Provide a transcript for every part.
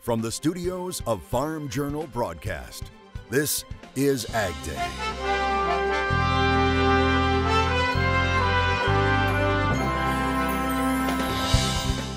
From the studios of Farm Journal Broadcast, this is AgDay.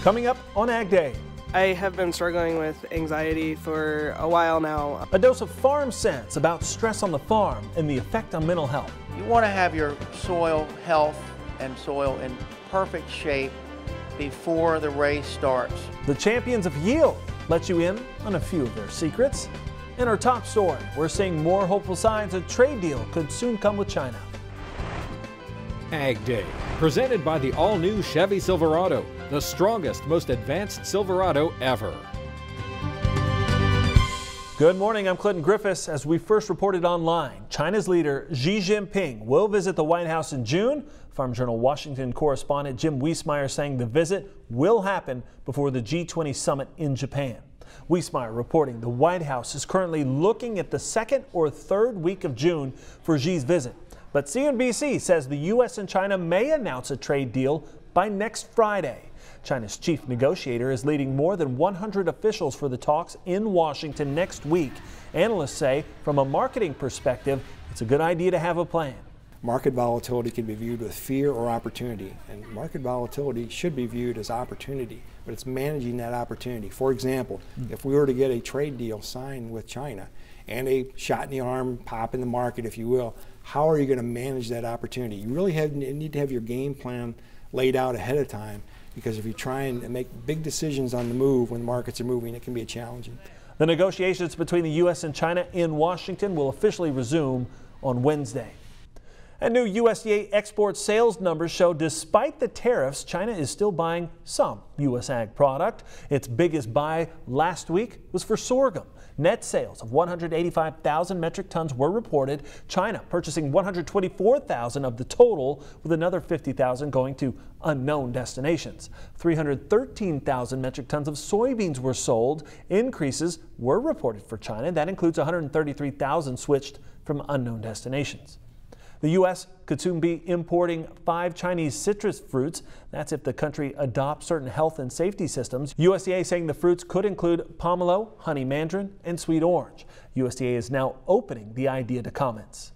Coming up on AgDay. I have been struggling with anxiety for a while now. A dose of farm sense about stress on the farm and the effect on mental health. You want to have your soil health and soil in perfect shape before the race starts. The champions of yield let you in on a few of their secrets. In our top story, we're seeing more hopeful signs a trade deal could soon come with China. AgDay, presented by the all-new Chevy Silverado, the strongest, most advanced Silverado ever. Good morning, I'm Clinton Griffiths. As we first reported online, China's leader Xi Jinping will visit the White House in June. Farm Journal Washington correspondent Jim Wiesmeyer saying the visit will happen before the G20 summit in Japan. Wiesmeyer reporting the White House is currently looking at the second or third week of June for Xi's visit. But CNBC says the U.S. and China may announce a trade deal by next Friday. China's chief negotiator is leading more than 100 officials for the talks in Washington next week. Analysts say from a marketing perspective, it's a good idea to have a plan. Market volatility can be viewed with fear or opportunity, and market volatility should be viewed as opportunity, but it's managing that opportunity. For example, if we were to get a trade deal signed with China and a shot in the arm pop in the market, if you will, how are you going to manage that opportunity? You really need to have your game plan laid out ahead of time, because if you try and make big decisions on the move when the markets are moving, it can be challenging. The negotiations between the U.S. and China in Washington will officially resume on Wednesday. And new USDA export sales numbers show despite the tariffs, China is still buying some U.S. ag product. Its biggest buy last week was for sorghum. Net sales of 185,000 metric tons were reported, China purchasing 124,000 of the total, with another 50,000 going to unknown destinations. 313,000 metric tons of soybeans were sold. Increases were reported for China. That includes 133,000 switched from unknown destinations. The U.S. could soon be importing 5 Chinese citrus fruits. That's if the country adopts certain health and safety systems. USDA saying the fruits could include pomelo, honey mandarin, and sweet orange. USDA is now opening the idea to comments.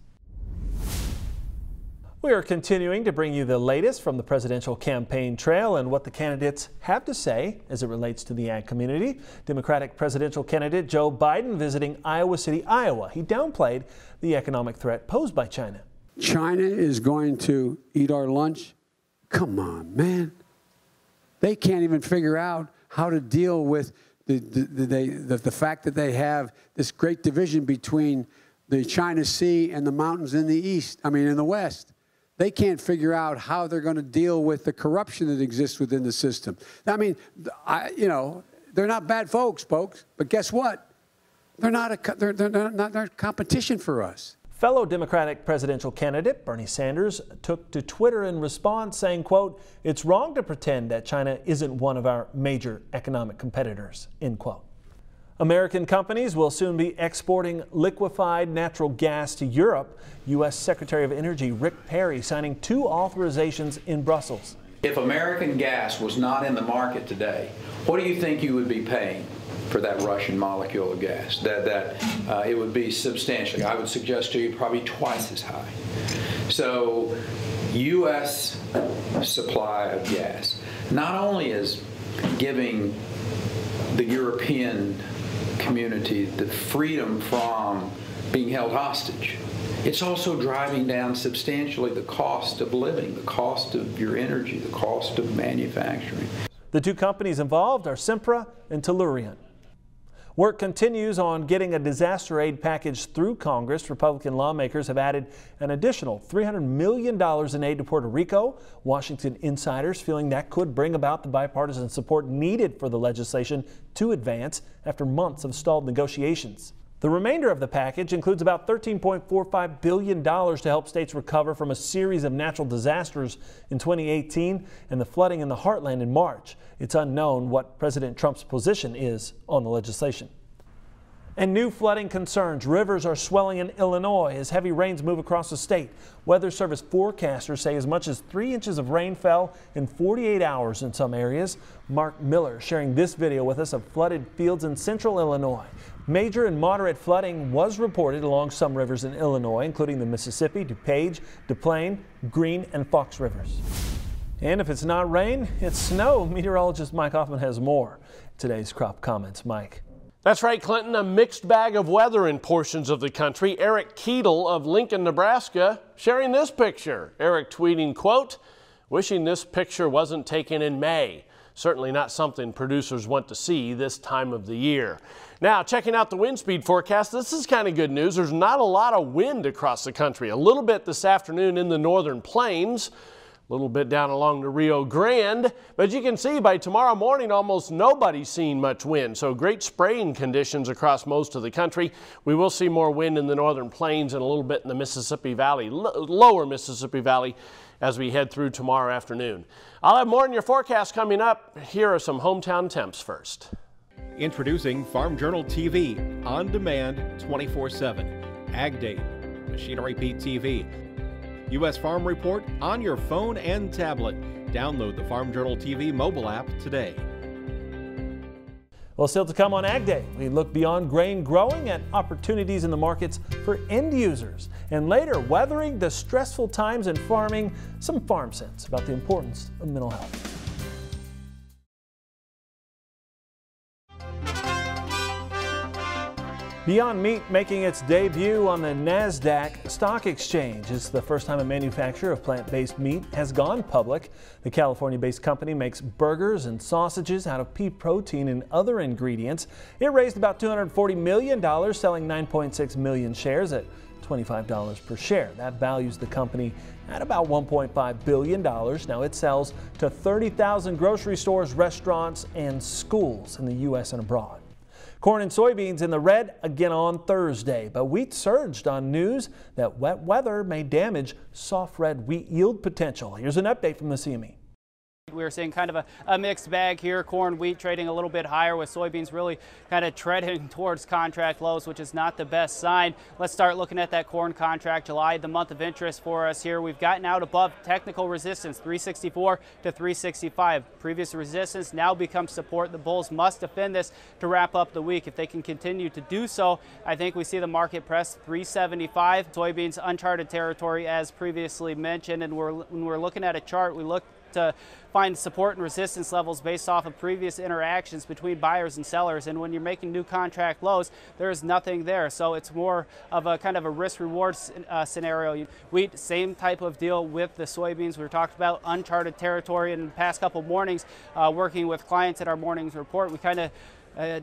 We are continuing to bring you the latest from the presidential campaign trail and what the candidates have to say as it relates to the ag community. Democratic presidential candidate Joe Biden visiting Iowa City, Iowa. He downplayed the economic threat posed by China. China is going to eat our lunch? Come on, man. They can't even figure out how to deal with the fact that they have this great division between the China Sea and the mountains in the east, in the west. They can't figure out how they're going to deal with the corruption that exists within the system. They're not bad folks, but guess what? They're not competition for us. Fellow Democratic presidential candidate Bernie Sanders took to Twitter in response saying, quote, "It's wrong to pretend that China isn't one of our major economic competitors," end quote. American companies will soon be exporting liquefied natural gas to Europe. U.S. Secretary of Energy Rick Perry signing 2 authorizations in Brussels. If American gas was not in the market today, what do you think you would be paying for that Russian molecule of gas? It would be substantially, I would suggest to you, probably twice as high. So U.S. supply of gas not only is giving the European community the freedom from being held hostage, it's also driving down substantially the cost of living, the cost of your energy, the cost of manufacturing. The 2 companies involved are Sempra and Tellurian. Work continues on getting a disaster aid package through Congress. Republican lawmakers have added an additional $300 million in aid to Puerto Rico. Washington insiders feeling that could bring about the bipartisan support needed for the legislation to advance after months of stalled negotiations. The remainder of the package includes about $13.45 billion to help states recover from a series of natural disasters in 2018 and the flooding in the heartland in March. It's unknown what President Trump's position is on the legislation. And new flooding concerns. Rivers are swelling in Illinois as heavy rains move across the state. Weather Service forecasters say as much as 3 inches of rain fell in 48 hours in some areas. Mark Miller sharing this video with us of flooded fields in central Illinois. Major and moderate flooding was reported along some rivers in Illinois, including the Mississippi, DuPage, Des Plaines, Green, and Fox rivers. And if it's not rain, it's snow. Meteorologist Mike Hoffman has more. Today's crop comments. Mike. That's right, Clinton, a mixed bag of weather in portions of the country. Eric Keetle of Lincoln, Nebraska, sharing this picture. Eric tweeting, quote, "Wishing this picture wasn't taken in May. Certainly not something producers want to see this time of the year." Now, checking out the wind speed forecast, this is kind of good news. There's not a lot of wind across the country. A little bit this afternoon in the northern plains. A little bit down along the Rio Grande, but you can see by tomorrow morning almost nobody's seeing much wind, so great spraying conditions across most of the country. We will see more wind in the northern plains and a little bit in the Mississippi Valley, lower Mississippi Valley, as we head through tomorrow afternoon. I'll have more in your forecast coming up. Here are some hometown temps first. Introducing Farm Journal TV, on demand 24/7. AgDay, Machinery Pete TV. U.S. Farm Report on your phone and tablet. Download the Farm Journal TV mobile app today. Well, still to come on AgDay, we look beyond grain growing at opportunities in the markets for end users. And later, weathering the stressful times in farming, some farm sense about the importance of mental health. Beyond Meat making its debut on the NASDAQ stock exchange. It's the first time a manufacturer of plant-based meat has gone public. The California-based company makes burgers and sausages out of pea protein and other ingredients. It raised about $240 million, selling 9.6 million shares at $25 per share. That values the company at about $1.5 billion. Now it sells to 30,000 grocery stores, restaurants, and schools in the U.S. and abroad. Corn and soybeans in the red again on Thursday, but wheat surged on news that wet weather may damage soft red wheat yield potential. Here's an update from the CME. We're seeing kind of a mixed bag here. Corn, wheat trading a little bit higher, with soybeans really kind of treading towards contract lows, which is not the best sign. Let's start looking at that corn contract. July, the month of interest for us here. We've gotten out above technical resistance, 364 to 365. Previous resistance now becomes support. The bulls must defend this to wrap up the week. If they can continue to do so, I think we see the market press 375. Soybeans, uncharted territory as previously mentioned, and when we're looking at a chart, we look to find support and resistance levels based off of previous interactions between buyers and sellers, and when you're making new contract lows, there is nothing there, so it's more of a kind of a risk-reward scenario. Wheat, same type of deal with the soybeans. We talked about uncharted territory in the past couple mornings, working with clients at our morning's report. We kind of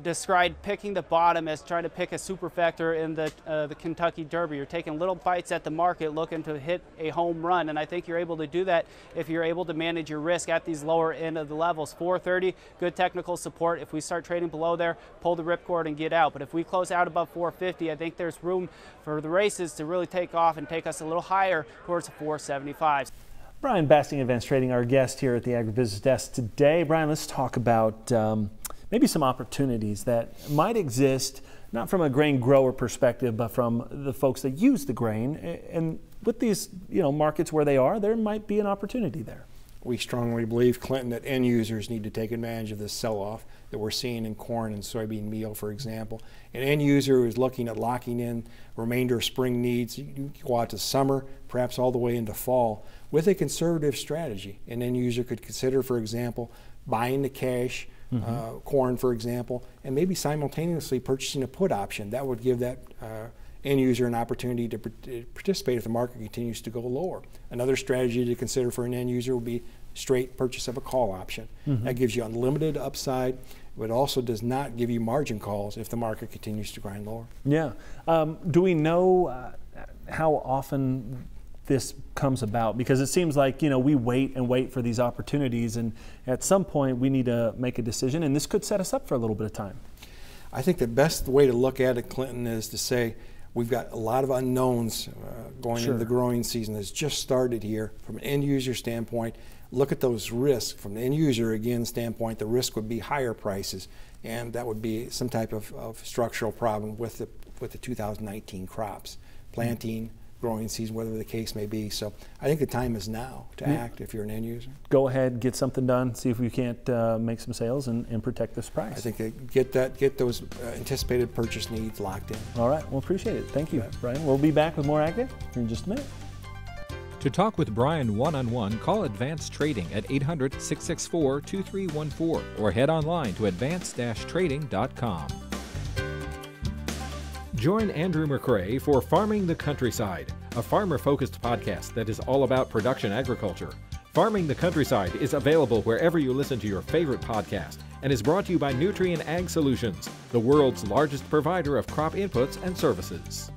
described picking the bottom as trying to pick a superfecta in the Kentucky Derby. You're taking little bites at the market looking to hit a home run, and I think you're able to do that if you're able to manage your risk at these lower end of the levels. 430, good technical support. If we start trading below there, pull the ripcord and get out. But if we close out above 450, I think there's room for the races to really take off and take us a little higher towards 475. Brian Basting, Advanced Trading, our guest here at the Agribusiness Desk today. Brian, let's talk about maybe some opportunities that might exist, not from a grain grower perspective, but from the folks that use the grain. And with these, markets where they are, there might be an opportunity there. We strongly believe, Clinton, that end users need to take advantage of this sell-off that we're seeing in corn and soybean meal, for example. An end user is looking at locking in remainder of spring needs. You can go out to summer, perhaps all the way into fall, with a conservative strategy. An end user could consider, for example, buying the cash, corn, for example, and maybe simultaneously purchasing a put option. That would give that end user an opportunity to participate if the market continues to go lower. Another strategy to consider for an end user would be straight purchase of a call option. That gives you unlimited upside, but also does not give you margin calls if the market continues to grind lower. Yeah. Do we know how often this comes about? Because it seems like, we wait and wait for these opportunities, and at some point we need to make a decision, and this could set us up for a little bit of time. I think the best way to look at it, Clinton, is to say, we've got a lot of unknowns going into the growing season that's just started here. From an end user standpoint, look at those risks. From the end user, again, standpoint, the risk would be higher prices, and that would be some type of structural problem with the 2019 crops, planting, growing season, whatever the case may be. So I think the time is now to act if you're an end user. Go ahead, get something done, see if we can't make some sales and protect this price. I think they get those anticipated purchase needs locked in. All right, well, appreciate it. Thank you, Brian. We'll be back with more AgDay here in just a minute. To talk with Brian one-on-one, call Advanced Trading at 800-664-2314 or head online to advanced-trading.com. Join Andrew McRae for Farming the Countryside, a farmer-focused podcast that is all about production agriculture. Farming the Countryside is available wherever you listen to your favorite podcast and is brought to you by Nutrien Ag Solutions, the world's largest provider of crop inputs and services.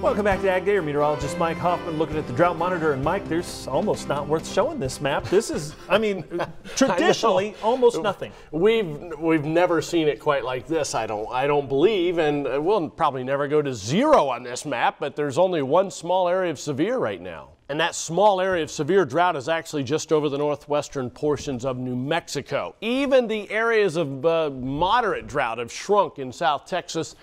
Welcome back to AgDay. Meteorologist Mike Hoffman looking at the drought monitor. And Mike, there's almost not worth showing this map. This is, I mean, traditionally almost nothing. We've never seen it quite like this. I don't believe, and we'll probably never go to zero on this map. But there's only one small area of severe right now, and that small area of severe drought is actually just over the northwestern portions of New Mexico. Even the areas of moderate drought have shrunk in South Texas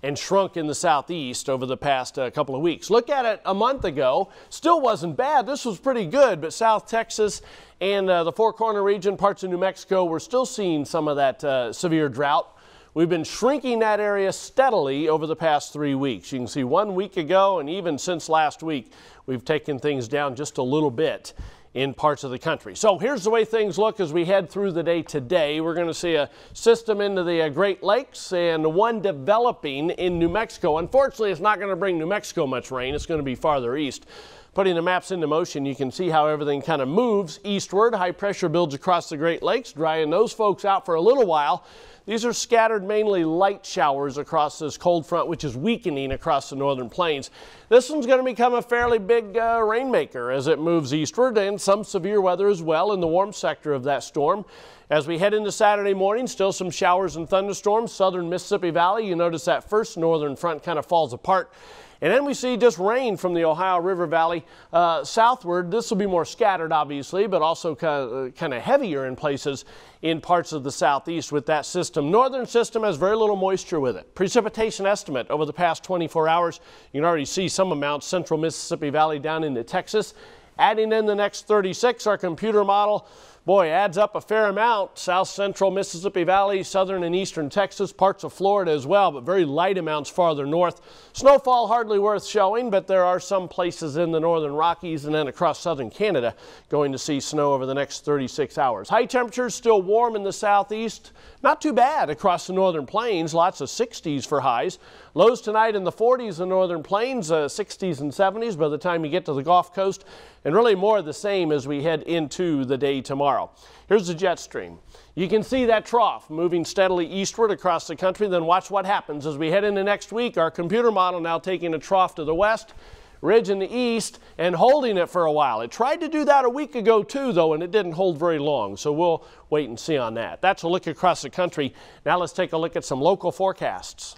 and shrunk in the southeast over the past couple of weeks. Look at it a month ago, still wasn't bad. This was pretty good, but South Texas and the Four Corner region, parts of New Mexico, we're still seeing some of that severe drought. We've been shrinking that area steadily over the past 3 weeks. You can see 1 week ago, and even since last week, we've taken things down just a little bit in parts of the country. So here's the way things look as we head through the day today. We're going to see a system into the Great Lakes and one developing in New Mexico. Unfortunately, it's not going to bring New Mexico much rain. It's going to be farther east. Putting the maps into motion, you can see how everything kind of moves eastward. High pressure builds across the Great Lakes, drying those folks out for a little while. These are scattered mainly light showers across this cold front, which is weakening across the northern plains. This one's going to become a fairly big rainmaker as it moves eastward, and some severe weather as well in the warm sector of that storm. As we head into Saturday morning, still some showers and thunderstorms. Southern Mississippi Valley, you notice that first northern front kind of falls apart. And then we see just rain from the Ohio River Valley southward. This will be more scattered, obviously, but also kind of heavier in places in parts of the southeast with that system. Northern system has very little moisture with it. Precipitation estimate over the past 24 hours. You can already see some amounts, central Mississippi Valley down into Texas. Adding in the next 36, our computer model, boy, adds up a fair amount. South central Mississippi Valley, southern and eastern Texas, parts of Florida as well, but very light amounts farther north. Snowfall hardly worth showing, but there are some places in the northern Rockies and then across southern Canada going to see snow over the next 36 hours. High temperatures still warm in the southeast. Not too bad across the northern plains, lots of 60s for highs. Lows tonight in the 40s in northern plains, 60s and 70s by the time you get to the Gulf Coast, and really more of the same as we head into the day tomorrow. Here's the jet stream. You can see that trough moving steadily eastward across the country. Then watch what happens as we head into next week. Our computer model now taking a trough to the west, ridge in the east, and holding it for a while. It tried to do that a week ago too, though, and it didn't hold very long. So we'll wait and see on that. That's a look across the country. Now let's take a look at some local forecasts.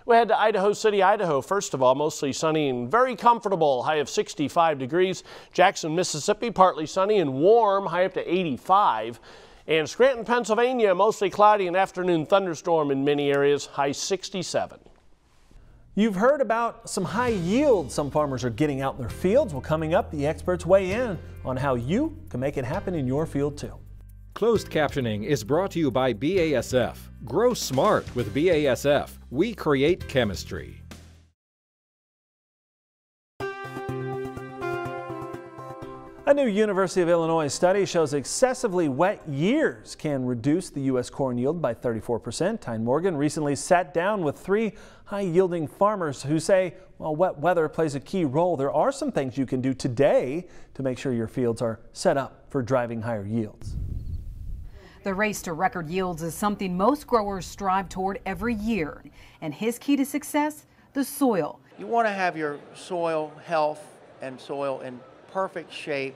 We head to Idaho City, Idaho. First of all, mostly sunny and very comfortable, high of 65 degrees. Jackson, Mississippi, partly sunny and warm, high up to 85. And Scranton, Pennsylvania, mostly cloudy, an afternoon thunderstorm in many areas, high 67. You've heard about some high yields some farmers are getting out in their fields. Well, coming up, the experts weigh in on how you can make it happen in your field too. Closed captioning is brought to you by BASF. Grow smart with BASF. We create chemistry. A new University of Illinois study shows excessively wet years can reduce the U.S. corn yield by 34%. Tyne Morgan recently sat down with 3 high-yielding farmers who say, well, wet weather plays a key role. There are some things you can do today to make sure your fields are set up for driving higher yields. The race to record yields is something most growers strive toward every year. And his key to success, the soil. You want to have your soil health and soil in perfect shape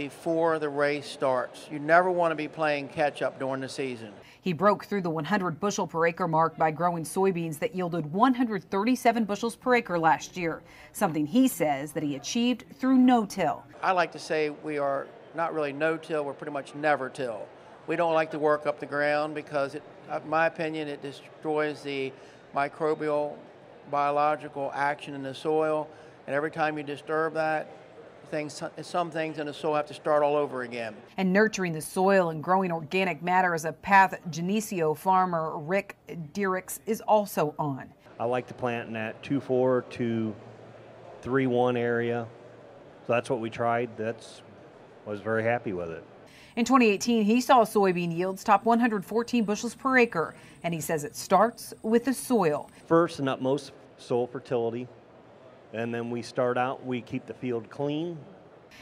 before the race starts. You never want to be playing catch up during the season. He broke through the 100 bushel per acre mark by growing soybeans that yielded 137 bushels per acre last year, something he says that he achieved through no-till. I like to say we are not really no-till, we're pretty much never-till. We don't like to work up the ground because, in my opinion, it destroys the microbial, biological action in the soil, and every time you disturb that, some things in the soil have to start all over again. And nurturing the soil and growing organic matter is a path Geneseo farmer Rick Diericks is also on. I like to plant in that 2-4 to 3-1 area. So that's what we tried. Was very happy with it. In 2018, he saw soybean yields top 114 bushels per acre, and he says it starts with the soil. First and utmost, soil fertility. And then we keep the field clean.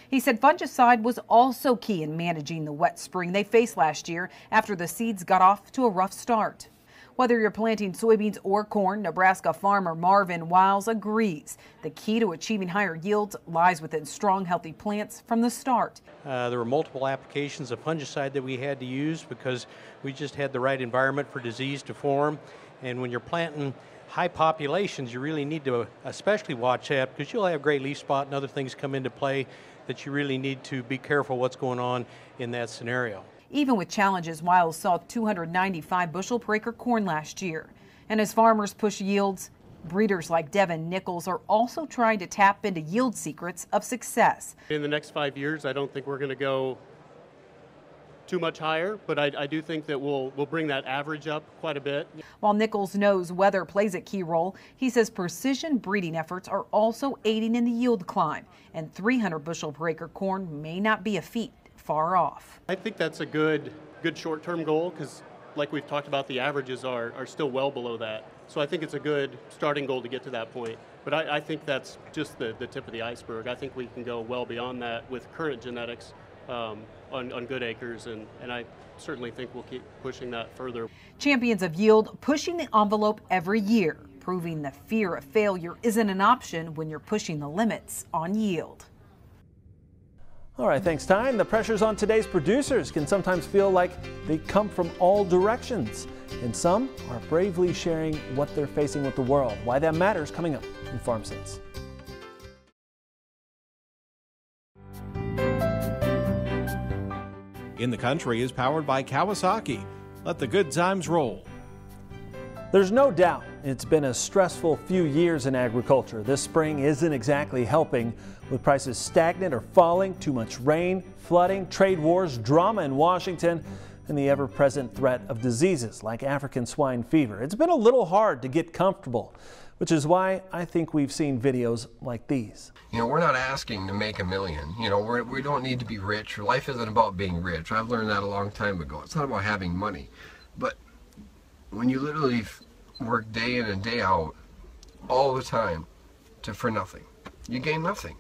He said fungicide was also key in managing the wet spring they faced last year after the seeds got off to a rough start. Whether you're planting soybeans or corn, Nebraska farmer Marvin Wiles agrees. The key to achieving higher yields lies within strong, healthy plants from the start. There were multiple applications of fungicide that we had to use because we just had the right environment for disease to form. And when you're planting high populations, you really need to especially watch out because you'll have gray leaf spot and other things come into play that you really need to be careful what's going on in that scenario. Even with challenges, Wiles saw 295 bushel per acre corn last year. And as farmers push yields, breeders like Devin Nichols are also trying to tap into yield secrets of success. In the next 5 years, I don't think we're going to go too much higher, but I do think that we'll bring that average up quite a bit. While Nichols knows weather plays a key role, he says precision breeding efforts are also aiding in the yield climb, and 300 bushel per acre corn may not be a feat far off. I think that's a good short-term goal because, like we've talked about, the averages are still well below that. So I think it's a good starting goal to get to that point. But I think that's just the tip of the iceberg. I think we can go well beyond that with current genetics on good acres, and I certainly think we'll keep pushing that further. Champions of yield pushing the envelope every year, proving the fear of failure isn't an option when you're pushing the limits on yield. All right, thanks, Ty. The pressures on today's producers can sometimes feel like they come from all directions, and some are bravely sharing what they're facing with the world. Why that matters coming up in Farm Sense. In the Country is powered by Kawasaki. Let the good times roll. There's no doubt it's been a stressful few years in agriculture. This spring isn't exactly helping, with prices stagnant or falling, too much rain, flooding, trade wars, drama in Washington, and the ever-present threat of diseases like African swine fever. It's been a little hard to get comfortable, which is why I think we've seen videos like these. You know, we're not asking to make $1 million. You know, we don't need to be rich. Life isn't about being rich. I've learned that a long time ago. It's not about having money. But when you literally work day in and day out, all the time, for nothing, you gain nothing.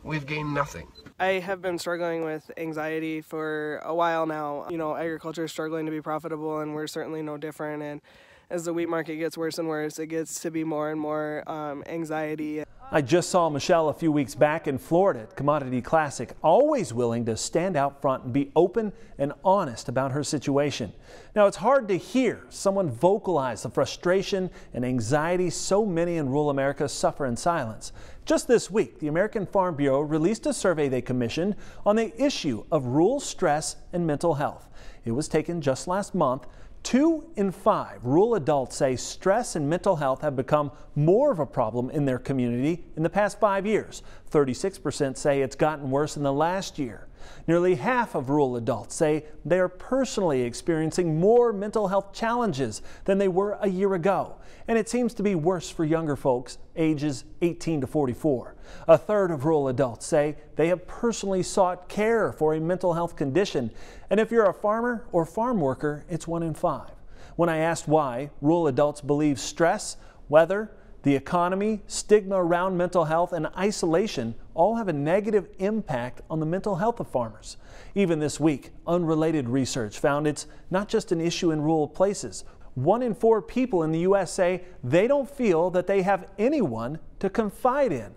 We've gained nothing. I have been struggling with anxiety for a while now. You know, agriculture is struggling to be profitable, and we're certainly no different. And as the wheat market gets worse and worse, it gets to be more and more anxiety. I just saw Michelle a few weeks back in Florida at Commodity Classic, always willing to stand out front and be open and honest about her situation. Now, it's hard to hear someone vocalize the frustration and anxiety so many in rural America suffer in silence. Just this week, the American Farm Bureau released a survey they commissioned on the issue of rural stress and mental health. It was taken just last month. 2 in 5 rural adults say stress and mental health have become more of a problem in their community in the past 5 years. 36% say it's gotten worse in the last year. Nearly half of rural adults say they are personally experiencing more mental health challenges than they were a year ago. And it seems to be worse for younger folks ages 18 to 44. A third of rural adults say they have personally sought care for a mental health condition. And if you're a farmer or farm worker, it's 1 in 5. When I asked why, rural adults believe stress, weather, the economy, stigma around mental health, and isolation all have a negative impact on the mental health of farmers. Even this week, unrelated research found it's not just an issue in rural places. 1 in 4 people in the U.S. say they don't feel that they have anyone to confide in.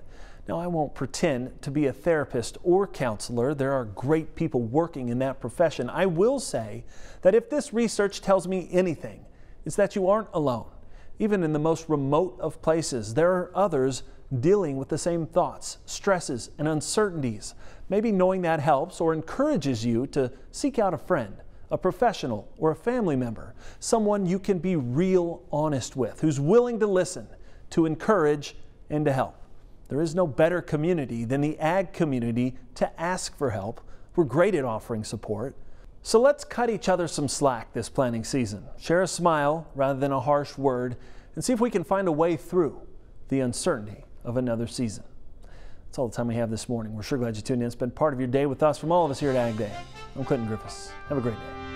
Now, I won't pretend to be a therapist or counselor. There are great people working in that profession. I will say that if this research tells me anything, it's that you aren't alone. Even in the most remote of places, there are others dealing with the same thoughts, stresses, and uncertainties. Maybe knowing that helps or encourages you to seek out a friend, a professional, or a family member, someone you can be real honest with, who's willing to listen, to encourage, and to help. There is no better community than the ag community to ask for help. We're great at offering support. So let's cut each other some slack this planting season. Share a smile rather than a harsh word, and see if we can find a way through the uncertainty of another season. That's all the time we have this morning. We're sure glad you tuned in and spent part of your day with us. From all of us here at AgDay, I'm Clinton Griffiths. Have a great day.